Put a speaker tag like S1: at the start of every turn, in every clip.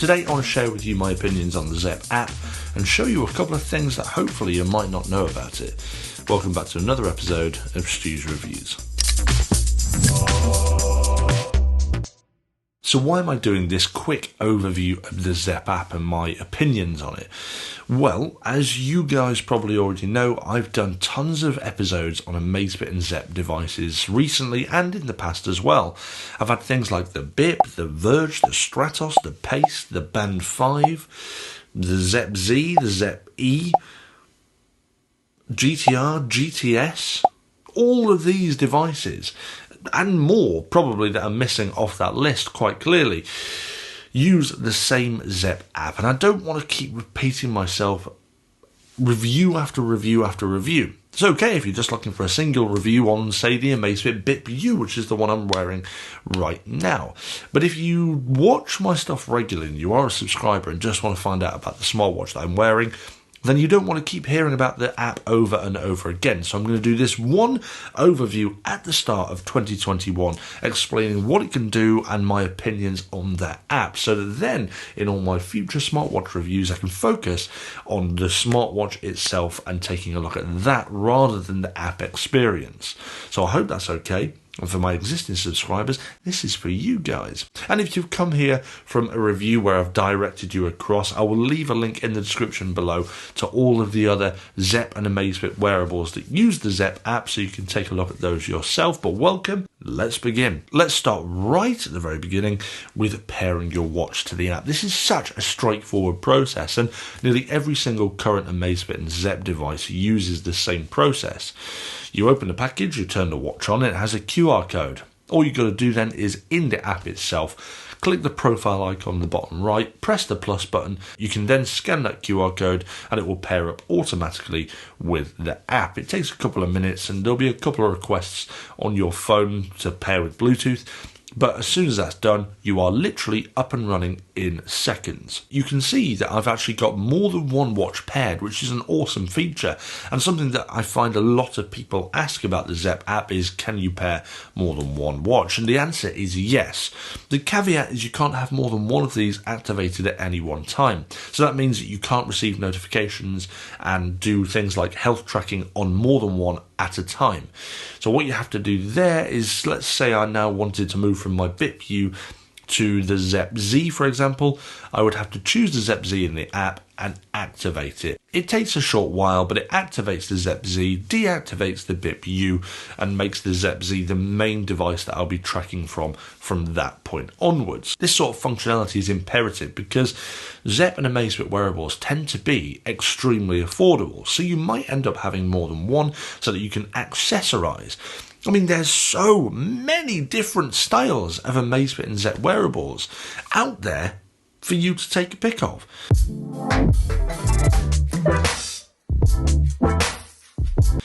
S1: Today I want to share with you my opinions on the Zepp app and show you a couple of things that hopefully you might not know about it. Welcome back to another episode of STU'S Reviews. So why am I doing this quick overview of the Zepp app and my opinions on it? Well, as you guys probably already know, I've done tons of episodes on Amazfit and Zepp devices recently and in the past as well. I've had things like the Bip, the Verge, the Stratos, the Pace, the Band 5, the Zepp Z, the Zepp E, GTR, GTS, all of these devices and more probably that are missing off that list quite clearly use the same Zepp app, and I don't want to keep repeating myself review after review after review. It's okay if you're just looking for a single review on, say, the Amazfit Bip U, which is the one I'm wearing right now. But if you watch my stuff regularly and you are a subscriber and just want to find out about the smartwatch that I'm wearing, then you don't want to keep hearing about the app over and over again. So I'm going to do this one overview at the start of 2021, explaining what it can do and my opinions on that app, so that then in all my future smartwatch reviews I can focus on the smartwatch itself and taking a look at that rather than the app experience. So I hope that's okay. And for my existing subscribers, this is for you guys. And if you've come here from a review where I've directed you across, I will leave a link in the description below to all of the other Zepp and Amazfit wearables that use the Zepp app, so you can take a look at those yourself. But welcome, let's begin. Let's start right at the very beginning with pairing your watch to the app. This is such a straightforward process, and nearly every single current Amazfit and Zepp device uses the same process. You open the package, you turn the watch on, it has a QR code. All you've got to do then is, in the app itself, click the profile icon on the bottom right, press the plus button. You can then scan that QR code and it will pair up automatically with the app. It takes a couple of minutes and there'll be a couple of requests on your phone to pair with Bluetooth. But as soon as that's done, you are literally up and running in seconds. You can see that I've actually got more than one watch paired, which is an awesome feature. And something that I find a lot of people ask about the Zepp app is, can you pair more than one watch? And the answer is yes. The caveat is you can't have more than one of these activated at any one time. So that means that you can't receive notifications and do things like health tracking on more than one at a time. So what you have to do there is, let's say I now wanted to move from my Bip U to the Zepp Z, for example, I would have to choose the Zepp Z in the app and activate it. It takes a short while, but it activates the Zepp Z, deactivates the Bip U, and makes the Zepp Z the main device that I'll be tracking from that point onwards. This sort of functionality is imperative because Zepp and Amazfit wearables tend to be extremely affordable, so you might end up having more than one so that you can accessorize. I mean, there's so many different styles of Amazfit and Zepp wearables out there for you to take a pick of.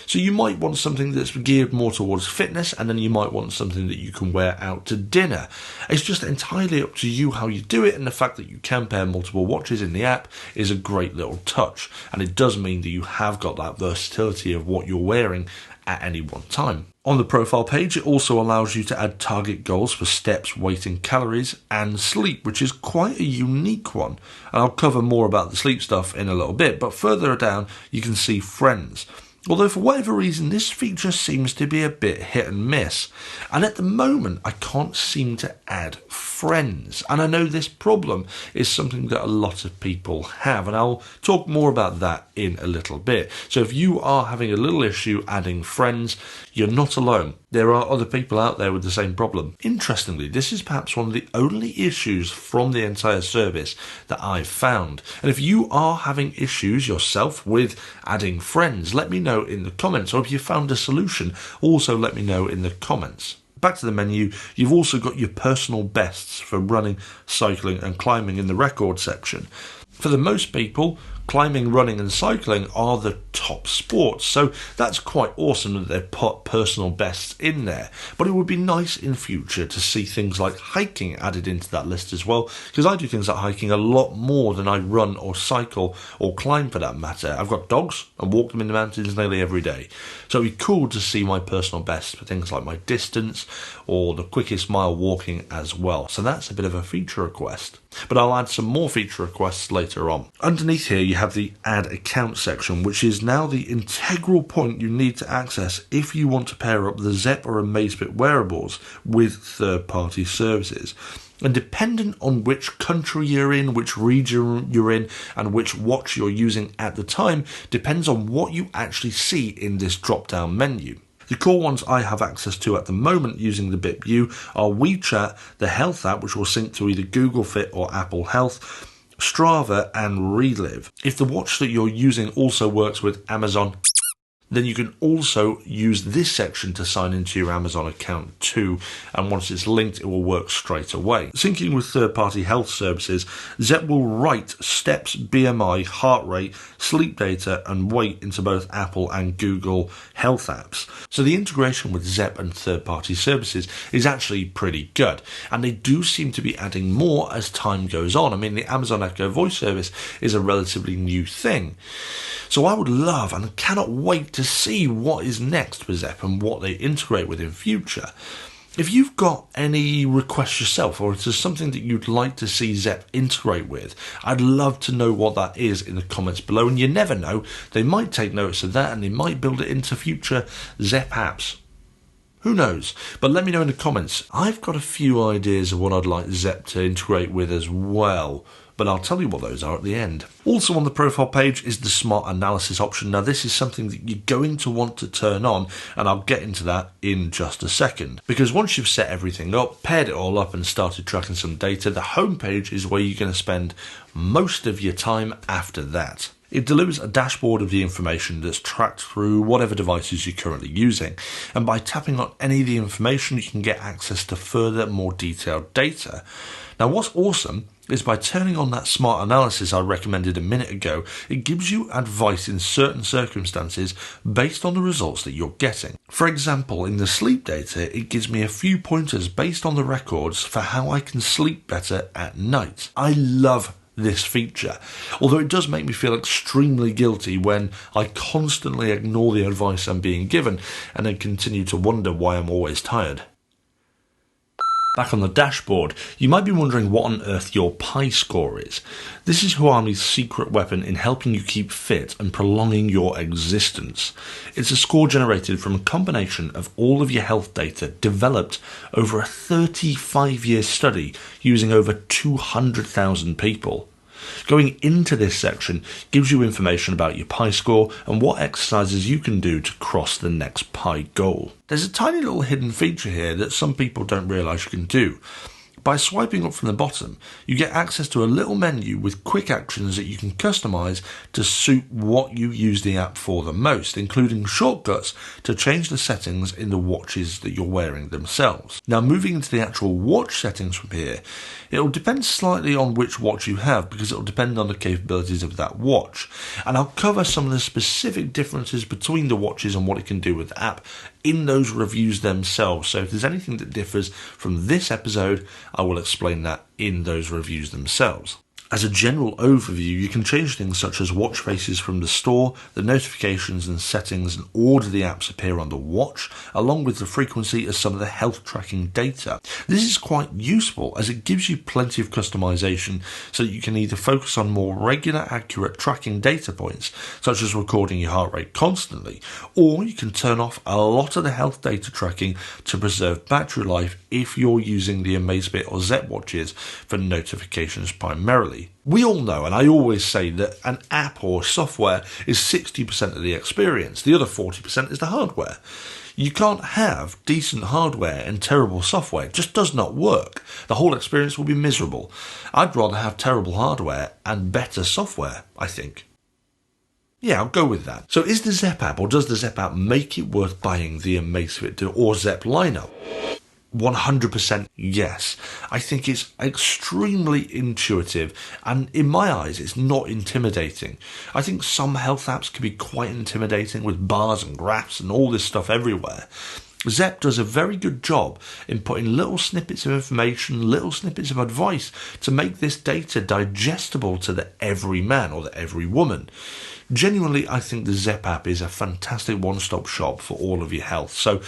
S1: So you might want something that's geared more towards fitness, and then you might want something that you can wear out to dinner. It's just entirely up to you how you do it, and the fact that you can pair multiple watches in the app is a great little touch, and it does mean that you have got that versatility of what you're wearing at any one time. On the profile page, it also allows you to add target goals for steps, weight and calories, and sleep, which is quite a unique one. And I'll cover more about the sleep stuff in a little bit, but further down you can see friends. Although for whatever reason this feature seems to be a bit hit and miss, and at the moment I can't seem to add friends, and I know this problem is something that a lot of people have, and I'll talk more about that in a little bit. So if you are having a little issue adding friends, you're not alone. There are other people out there with the same problem. Interestingly, this is perhaps one of the only issues from the entire service that I've found. And if you are having issues yourself with adding friends, let me know in the comments, or if you found a solution, also let me know in the comments. Back to the menu, you've also got your personal bests for running, cycling and climbing in the record section. For the most people, Climbing, running and cycling are the top sports, so that's quite awesome that they've put personal bests in there. But it would be nice in future to see things like hiking added into that list as well, because I do things like hiking a lot more than I run or cycle or climb for that matter. I've got dogs and walk them in the mountains nearly every day, so it'd be cool to see my personal best for things like my distance or the quickest mile walking as well. So that's a bit of a feature request, but I'll add some more feature requests later on. Underneath here you have the add account section, which is now the integral point you need to access if you want to pair up the Zepp or Amazfit wearables with third-party services. And dependent on which country you're in, which region you're in, and which watch you're using at the time, depends on what you actually see in this drop-down menu. The core ones I have access to at the moment using the BitView are WeChat, the Health app, which will sync to either Google Fit or Apple Health, Strava and Relive. If the watch that you're using also works with Amazon, then you can also use this section to sign into your Amazon account too, and once it's linked it will work straight away. Syncing with third-party health services, Zepp will write steps, BMI, heart rate, sleep data and weight into both Apple and Google Health apps. So the integration with Zepp and third-party services is actually pretty good, and they do seem to be adding more as time goes on. I mean, the Amazon Echo voice service is a relatively new thing, so I would love and cannot wait to see what is next for Zepp and what they integrate with in future. If you've got any requests yourself, or if there's something that you'd like to see Zepp integrate with, I'd love to know what that is in the comments below. And you never know, they might take notice of that and they might build it into future Zepp apps. Who knows? But let me know in the comments. I've got a few ideas of what I'd like Zepp to integrate with as well, but I'll tell you what those are at the end. Also on the profile page is the smart analysis option. Now this is something that you're going to want to turn on, and I'll get into that in just a second. Because once you've set everything up, paired it all up and started tracking some data, the home page is where you're going to spend most of your time after that. It delivers a dashboard of the information that's tracked through whatever devices you're currently using, and by tapping on any of the information you can get access to further, more detailed data. Now what's awesome is by turning on that smart analysis I recommended a minute ago, it gives you advice in certain circumstances based on the results that you're getting. For example, in the sleep data, it gives me a few pointers based on the records for how I can sleep better at night. I love this feature, although it does make me feel extremely guilty when I constantly ignore the advice I'm being given and then continue to wonder why I'm always tired. Back on the dashboard, you might be wondering what on earth your Pi score is. This is Huami's secret weapon in helping you keep fit and prolonging your existence. It's a score generated from a combination of all of your health data developed over a 35-year study using over 200,000 people. Going into this section gives you information about your Pi score and what exercises you can do to cross the next Pi goal. There's a tiny little hidden feature here that some people don't realise you can do. By swiping up from the bottom, you get access to a little menu with quick actions that you can customise to suit what you use the app for the most, including shortcuts to change the settings in the watches that you're wearing themselves. Now moving into the actual watch settings from here, it'll depend slightly on which watch you have because it'll depend on the capabilities of that watch. And I'll cover some of the specific differences between the watches and what it can do with the app in those reviews themselves. So if there's anything that differs from this episode, I will explain that in those reviews themselves. As a general overview, you can change things such as watch faces from the store, the notifications and settings and order the apps appear on the watch, along with the frequency of some of the health tracking data. This is quite useful as it gives you plenty of customization so that you can either focus on more regular, accurate tracking data points, such as recording your heart rate constantly, or you can turn off a lot of the health data tracking to preserve battery life if you're using the Amazfit or Zepp watches for notifications primarily. We all know, and I always say, that an app or software is 60% of the experience. The other 40% is the hardware. You can't have decent hardware and terrible software. It just does not work. The whole experience will be miserable. I'd rather have terrible hardware and better software, I think. Yeah, I'll go with that. So is the Zepp app, or does the Zepp app make it worth buying the Amazfit or Zepp lineup? 100% yes. I think it's extremely intuitive, and in my eyes it's not intimidating. I think some health apps can be quite intimidating with bars and graphs and all this stuff everywhere. Zepp does a very good job in putting little snippets of information, little snippets of advice to make this data digestible to the every man or the every woman. Genuinely, I think the Zepp app is a fantastic one-stop shop for all of your health. So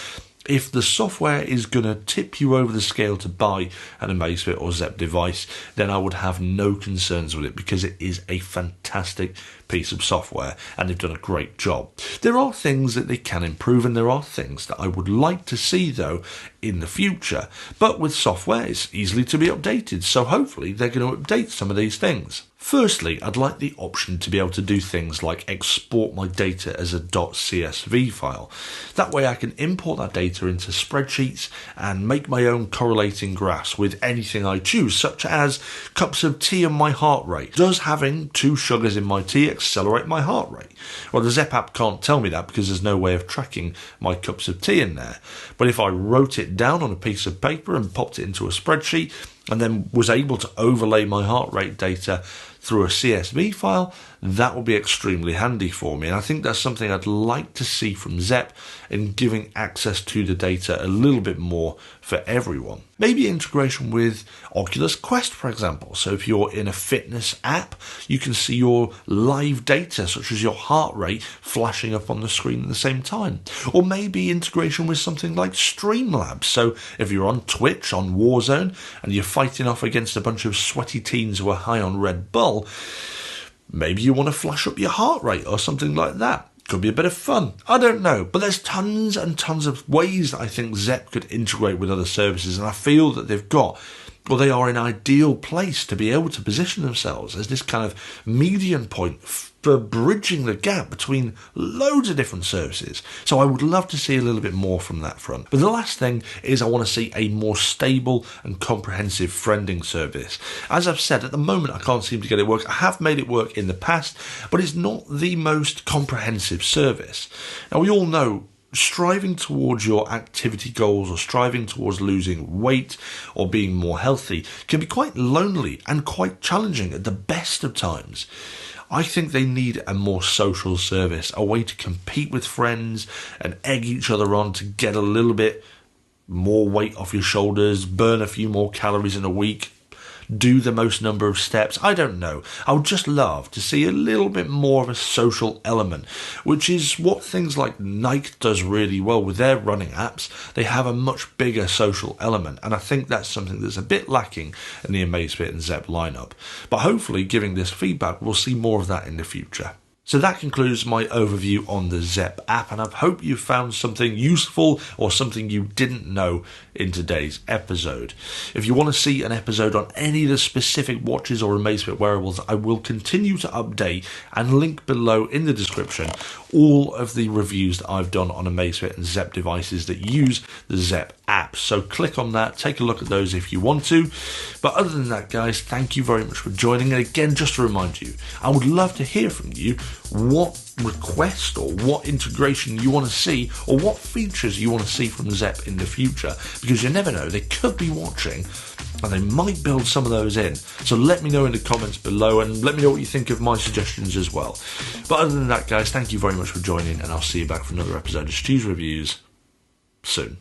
S1: if the software is going to tip you over the scale to buy an Amazfit or Zepp device, then I would have no concerns with it, because it is a fantastic piece of software and they've done a great job. There are things that they can improve, and there are things that I would like to see though in the future, but with software it's easily to be updated, so hopefully they're going to update some of these things. Firstly, I'd like the option to be able to do things like export my data as a .csv file. That way I can import that data into spreadsheets and make my own correlating graphs with anything I choose, such as cups of tea and my heart rate. Does having 2 sugars in my tea accelerate my heart rate? Well, the Zepp app can't tell me that because there's no way of tracking my cups of tea in there. But if I wrote it down on a piece of paper and popped it into a spreadsheet, and then was able to overlay my heart rate data through a CSV file, that will be extremely handy for me. And I think that's something I'd like to see from Zepp in giving access to the data a little bit more for everyone. Maybe integration with Oculus Quest, for example. So if you're in a fitness app, you can see your live data, such as your heart rate, flashing up on the screen at the same time. Or maybe integration with something like Streamlabs. So if you're on Twitch, on Warzone, and you're fighting off against a bunch of sweaty teens who are high on Red Bull, maybe you want to flash up your heart rate or something like that. Could be a bit of fun. I don't know. But there's tons and tons of ways that I think Zepp could integrate with other services, and I feel that they are an ideal place to be able to position themselves as this kind of median point for bridging the gap between loads of different services. So I would love to see a little bit more from that front. But the last thing is I want to see a more stable and comprehensive friending service. As I've said, at the moment I can't seem to get it work. I have made it work in the past, but it's not the most comprehensive service. Now, we all know striving towards your activity goals or striving towards losing weight or being more healthy can be quite lonely and quite challenging at the best of times. I think they need a more social service, a way to compete with friends and egg each other on to get a little bit more weight off your shoulders, burn a few more calories in a week, do the most number of steps. I don't know. I would just love to see a little bit more of a social element, which is what things like Nike does really well with their running apps. They have a much bigger social element, and I think that's something that's a bit lacking in the Amazfit and Zepp lineup. But hopefully, giving this feedback, we'll see more of that in the future. So that concludes my overview on the Zepp app, and I hope you found something useful or something you didn't know in today's episode. If you want to see an episode on any of the specific watches or Amazfit wearables, I will continue to update and link below in the description all of the reviews that I've done on Amazfit and Zepp devices that use the Zepp app. So click on that, take a look at those if you want to. But other than that, guys, thank you very much for joining. And again, just to remind you, I would love to hear from you what request or what integration you want to see or what features you want to see from Zepp in the future, because you never know, they could be watching and they might build some of those in. So let me know in the comments below and let me know what you think of my suggestions as well. But other than that, guys, thank you very much for joining, and I'll see you back for another episode of STU'S Reviews soon.